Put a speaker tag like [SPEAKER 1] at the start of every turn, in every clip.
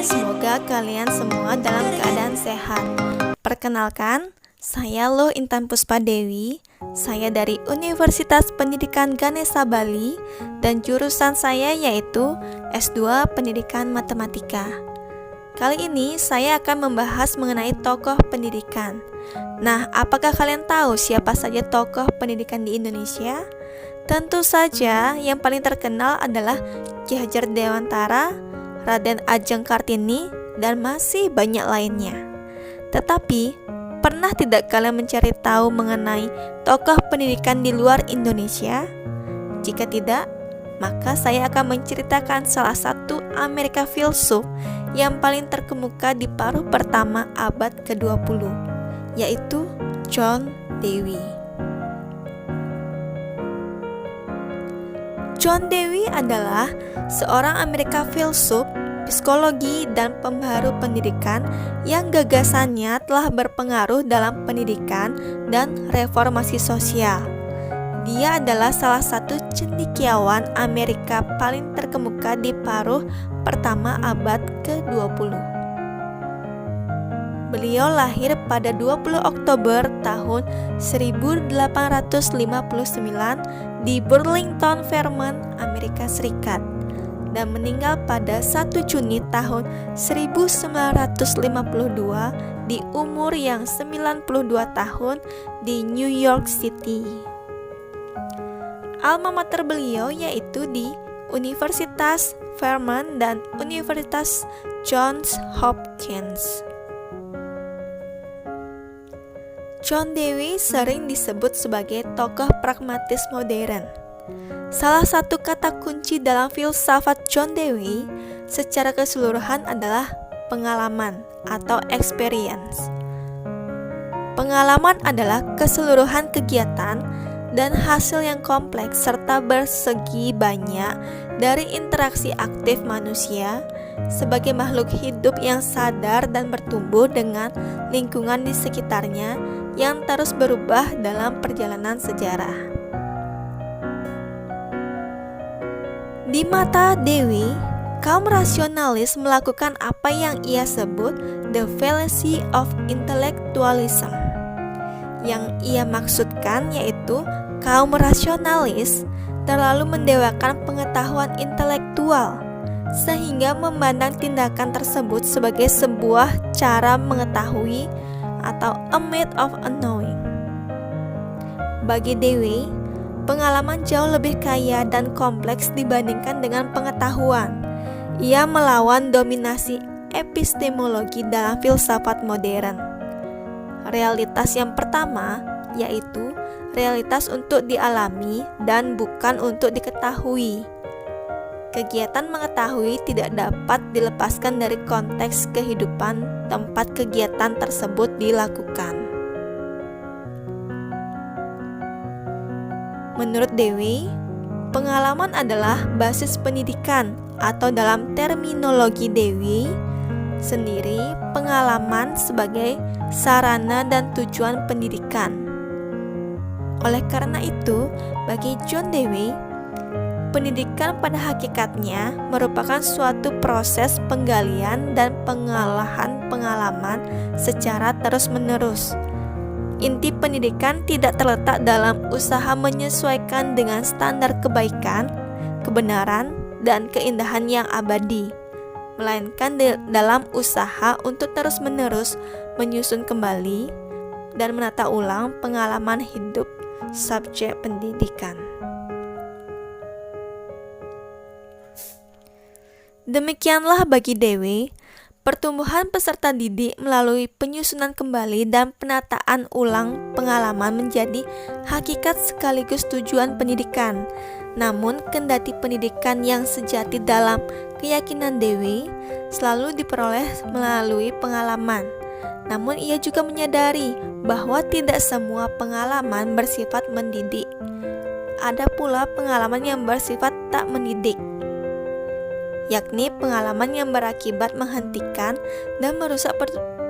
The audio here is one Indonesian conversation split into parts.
[SPEAKER 1] Semoga kalian semua dalam keadaan sehat. Perkenalkan, saya Loh Intan Puspadewi. Saya dari Universitas Pendidikan Ganesha Bali dan jurusan saya yaitu S2 Pendidikan Matematika. Kali ini saya akan membahas mengenai tokoh pendidikan. Nah, apakah kalian tahu siapa saja tokoh pendidikan di Indonesia? Tentu saja yang paling terkenal adalah Ki Hajar Dewantara, Raden Adjeng Kartini, dan masih banyak lainnya. Tetapi, pernah tidak kalian mencari tahu mengenai tokoh pendidikan di luar Indonesia? Jika tidak, maka saya akan menceritakan salah satu Amerika filsuf yang paling terkemuka di paruh pertama abad ke-20, yaitu John Dewey. John Dewey adalah seorang Amerika filsuf, psikologi, dan pembaharu pendidikan yang gagasannya telah berpengaruh dalam pendidikan dan reformasi sosial. Dia adalah salah satu cendekiawan Amerika paling terkemuka di paruh pertama abad ke-20. Beliau lahir pada 20 Oktober tahun 1859 di Burlington, Vermont, Amerika Serikat, dan meninggal pada 1 Juni tahun 1952 di umur yang 92 tahun di New York City. Alma mater beliau yaitu di Universitas Vermont dan Universitas Johns Hopkins. John Dewey sering disebut sebagai tokoh pragmatis modern. Salah satu kata kunci dalam filsafat John Dewey secara keseluruhan adalah pengalaman atau experience. Pengalaman adalah keseluruhan kegiatan dan hasil yang kompleks serta bersegi banyak dari interaksi aktif manusia sebagai makhluk hidup yang sadar dan bertumbuh dengan lingkungan di sekitarnya yang terus berubah dalam perjalanan sejarah. Di mata Dewey, kaum rasionalis melakukan apa yang ia sebut the fallacy of intellectualism. Yang ia maksudkan yaitu kaum rasionalis terlalu mendewakan pengetahuan intelektual sehingga memandang tindakan tersebut sebagai sebuah cara mengetahui atau a method of knowing. Bagi Dewey, pengalaman jauh lebih kaya dan kompleks dibandingkan dengan pengetahuan. Ia melawan dominasi epistemologi dalam filsafat modern. Realitas yang pertama yaitu realitas untuk dialami dan bukan untuk diketahui. Kegiatan mengetahui tidak dapat dilepaskan dari konteks kehidupan tempat kegiatan tersebut dilakukan. Menurut Dewey, pengalaman adalah basis pendidikan atau dalam terminologi Dewey sendiri, pengalaman sebagai sarana dan tujuan pendidikan. Oleh karena itu, bagi John Dewey, pendidikan pada hakikatnya merupakan suatu proses penggalian dan pengolahan pengalaman secara terus-menerus. Inti pendidikan tidak terletak dalam usaha menyesuaikan dengan standar kebaikan, kebenaran, dan keindahan yang abadi, melainkan dalam usaha untuk terus-menerus menyusun kembali dan menata ulang pengalaman hidup subjek pendidikan. Demikianlah bagi Dewey, pertumbuhan peserta didik melalui penyusunan kembali dan penataan ulang pengalaman menjadi hakikat sekaligus tujuan pendidikan. Namun, kendati pendidikan yang sejati dalam keyakinan Dewey selalu diperoleh melalui pengalaman, namun ia juga menyadari bahwa tidak semua pengalaman bersifat mendidik. Ada pula pengalaman yang bersifat tak mendidik, yakni pengalaman yang berakibat menghentikan dan merusak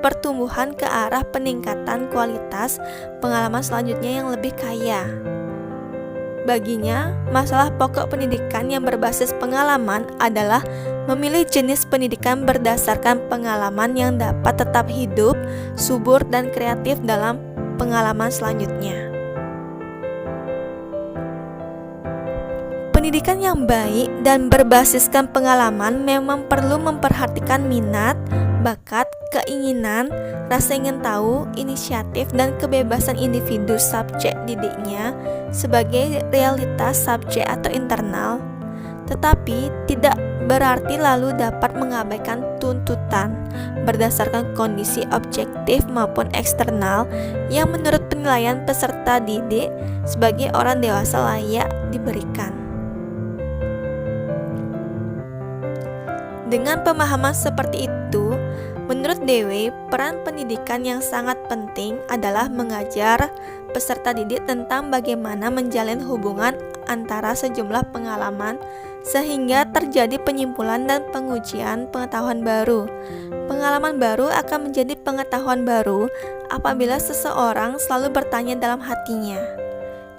[SPEAKER 1] pertumbuhan ke arah peningkatan kualitas pengalaman selanjutnya yang lebih kaya. Baginya, masalah pokok pendidikan yang berbasis pengalaman adalah memilih jenis pendidikan berdasarkan pengalaman yang dapat tetap hidup, subur, dan kreatif dalam pengalaman selanjutnya. Pendidikan yang baik dan berbasiskan pengalaman memang perlu memperhatikan minat, bakat, keinginan, rasa ingin tahu, inisiatif, dan kebebasan individu subjek didiknya sebagai realitas subjek atau internal, tetapi tidak berarti lalu dapat mengabaikan tuntutan berdasarkan kondisi objektif maupun eksternal yang menurut penilaian peserta didik sebagai orang dewasa layak diberikan. Dengan pemahaman seperti itu, menurut Dewi, peran pendidikan yang sangat penting adalah mengajar peserta didik tentang bagaimana menjalin hubungan antara sejumlah pengalaman sehingga terjadi penyimpulan dan pengujian pengetahuan baru. Pengalaman baru akan menjadi pengetahuan baru apabila seseorang selalu bertanya dalam hatinya.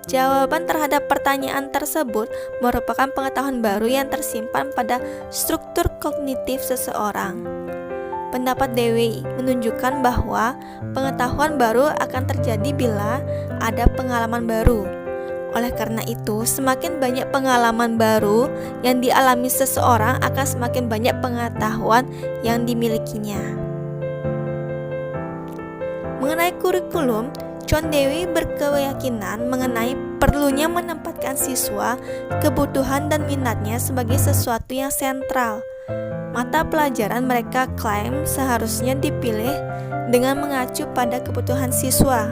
[SPEAKER 1] Jawaban terhadap pertanyaan tersebut merupakan pengetahuan baru yang tersimpan pada struktur kognitif seseorang. Pendapat Dewi menunjukkan bahwa pengetahuan baru akan terjadi bila ada pengalaman baru. Oleh karena itu, semakin banyak pengalaman baru yang dialami seseorang akan semakin banyak pengetahuan yang dimilikinya. Mengenai kurikulum, John Dewey berkeyakinan mengenai perlunya menempatkan siswa, kebutuhan dan minatnya sebagai sesuatu yang sentral. Mata pelajaran mereka klaim seharusnya dipilih dengan mengacu pada kebutuhan siswa.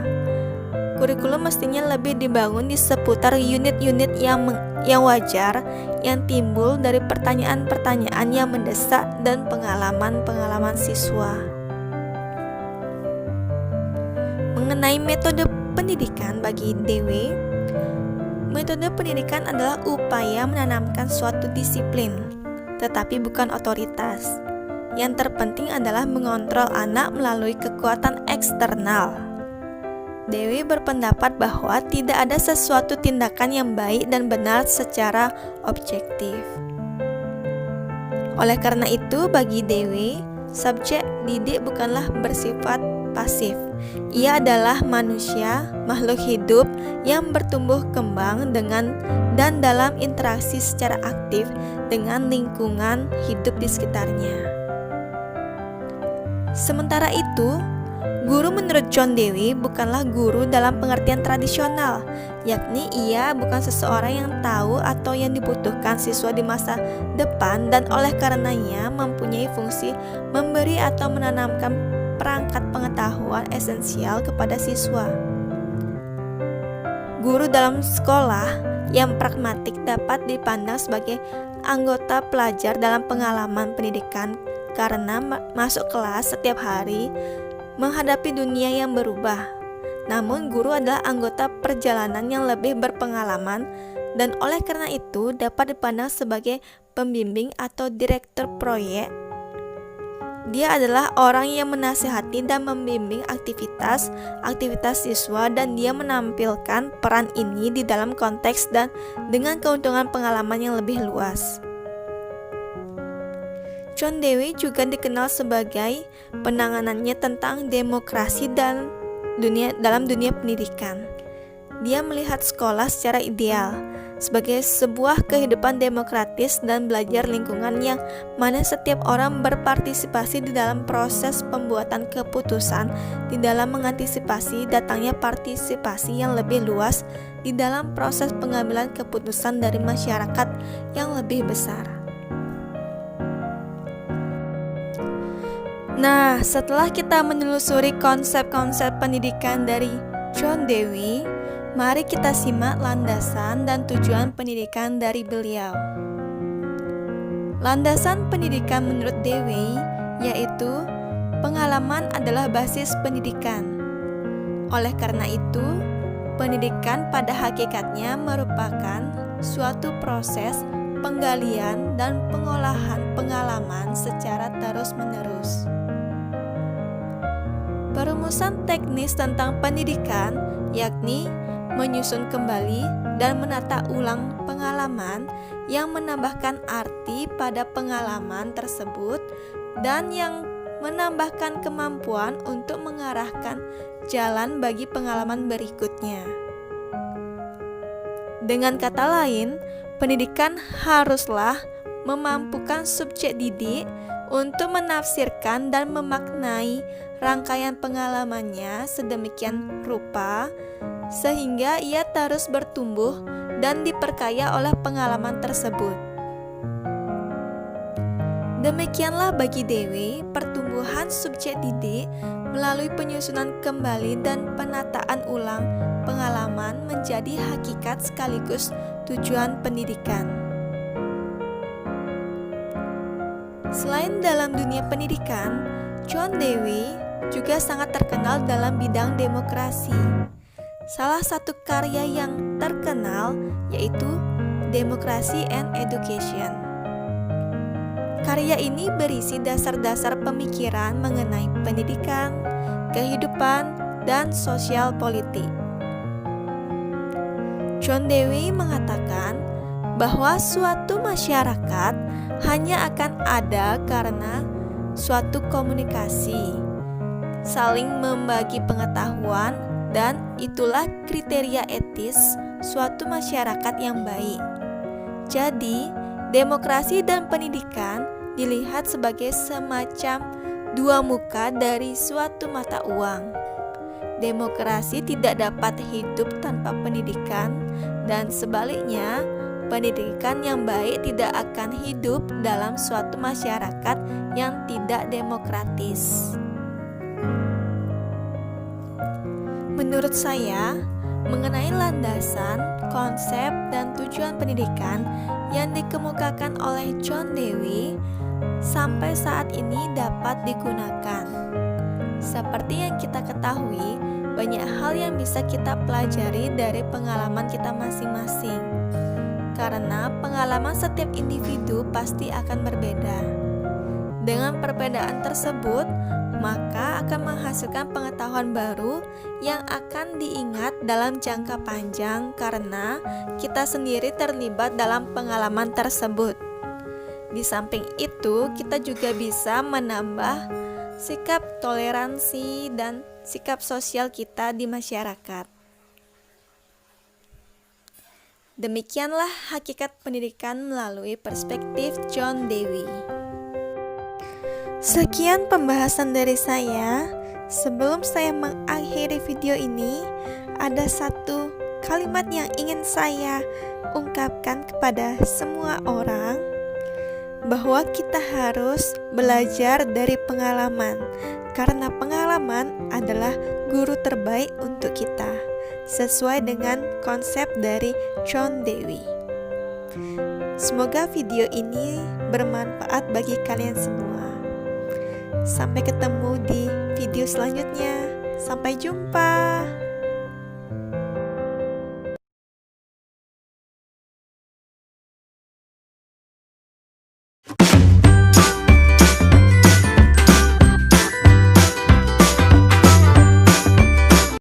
[SPEAKER 1] Kurikulum mestinya lebih dibangun di seputar unit-unit yang wajar yang timbul dari pertanyaan-pertanyaan yang mendesak dan pengalaman-pengalaman siswa. Mengenai metode pendidikan bagi Dewi, metode pendidikan adalah upaya menanamkan suatu disiplin, tetapi bukan otoritas. Yang terpenting adalah mengontrol anak melalui kekuatan eksternal. Dewi berpendapat bahwa tidak ada sesuatu tindakan yang baik dan benar secara objektif. Oleh karena itu, bagi Dewi, subjek didik bukanlah bersifat pasif. Ia adalah manusia, makhluk hidup yang bertumbuh kembang dengan dan dalam interaksi secara aktif dengan lingkungan hidup di sekitarnya. Sementara itu, guru menurut John Dewey bukanlah guru dalam pengertian tradisional, yakni ia bukan seseorang yang tahu atau yang dibutuhkan siswa di masa depan dan oleh karenanya mempunyai fungsi memberi atau menanamkan perangkat pengetahuan esensial kepada siswa. Guru dalam sekolah yang pragmatik dapat dipandang sebagai anggota pelajar dalam pengalaman pendidikan karena masuk kelas setiap hari menghadapi dunia yang berubah. Namun guru adalah anggota perjalanan yang lebih berpengalaman dan oleh karena itu dapat dipandang sebagai pembimbing atau direktur proyek. Dia adalah orang yang menasihati dan membimbing aktivitas siswa dan dia menampilkan peran ini di dalam konteks dan dengan keuntungan pengalaman yang lebih luas. John Dewey juga dikenal sebagai penanganannya tentang demokrasi dan dalam dunia pendidikan. Dia melihat sekolah secara ideal sebagai sebuah kehidupan demokratis dan belajar lingkungan yang mana setiap orang berpartisipasi di dalam proses pembuatan keputusan, di dalam mengantisipasi datangnya partisipasi yang lebih luas di dalam proses pengambilan keputusan dari masyarakat yang lebih besar. Nah, setelah kita menelusuri konsep-konsep pendidikan dari John Dewey, mari kita simak landasan dan tujuan pendidikan dari beliau. Landasan pendidikan menurut Dewey yaitu pengalaman adalah basis pendidikan. Oleh karena itu, pendidikan pada hakikatnya merupakan suatu proses penggalian dan pengolahan pengalaman secara terus-menerus. Perumusan teknis tentang pendidikan yakni menyusun kembali dan menata ulang pengalaman yang menambahkan arti pada pengalaman tersebut dan yang menambahkan kemampuan untuk mengarahkan jalan bagi pengalaman berikutnya. Dengan kata lain, pendidikan haruslah memampukan subjek didik untuk menafsirkan dan memaknai rangkaian pengalamannya sedemikian rupa sehingga ia terus bertumbuh dan diperkaya oleh pengalaman tersebut. Demikianlah bagi Dewi, pertumbuhan subjek didik melalui penyusunan kembali dan penataan ulang pengalaman menjadi hakikat sekaligus tujuan pendidikan. Selain dalam dunia pendidikan, John Dewey juga sangat terkenal dalam bidang demokrasi. Salah satu karya yang terkenal yaitu Democracy and Education. Karya ini berisi dasar-dasar pemikiran mengenai pendidikan, kehidupan, dan sosial politik. John Dewey mengatakan bahwa suatu masyarakat hanya akan ada karena suatu komunikasi, saling membagi pengetahuan, dan itulah kriteria etis suatu masyarakat yang baik. Jadi, demokrasi dan pendidikan dilihat sebagai semacam dua muka dari suatu mata uang. Demokrasi tidak dapat hidup tanpa pendidikan, dan sebaliknya, pendidikan yang baik tidak akan hidup dalam suatu masyarakat yang tidak demokratis. Menurut saya, mengenai landasan, konsep, dan tujuan pendidikan yang dikemukakan oleh John Dewey sampai saat ini dapat digunakan. Seperti yang kita ketahui, banyak hal yang bisa kita pelajari dari pengalaman kita masing-masing. Karena pengalaman setiap individu pasti akan berbeda. Dengan perbedaan tersebut, maka akan menghasilkan pengetahuan baru yang akan diingat dalam jangka panjang karena kita sendiri terlibat dalam pengalaman tersebut. Di samping itu, kita juga bisa menambah sikap toleransi dan sikap sosial kita di masyarakat. Demikianlah hakikat pendidikan melalui perspektif John Dewey. Sekian pembahasan dari saya. Sebelum saya mengakhiri video ini, ada satu kalimat yang ingin saya ungkapkan kepada semua orang, bahwa kita harus belajar dari pengalaman, karena pengalaman adalah guru terbaik untuk kita, sesuai dengan konsep dari John Dewey. Semoga video ini bermanfaat bagi kalian semua. Sampai ketemu di video selanjutnya. Sampai jumpa.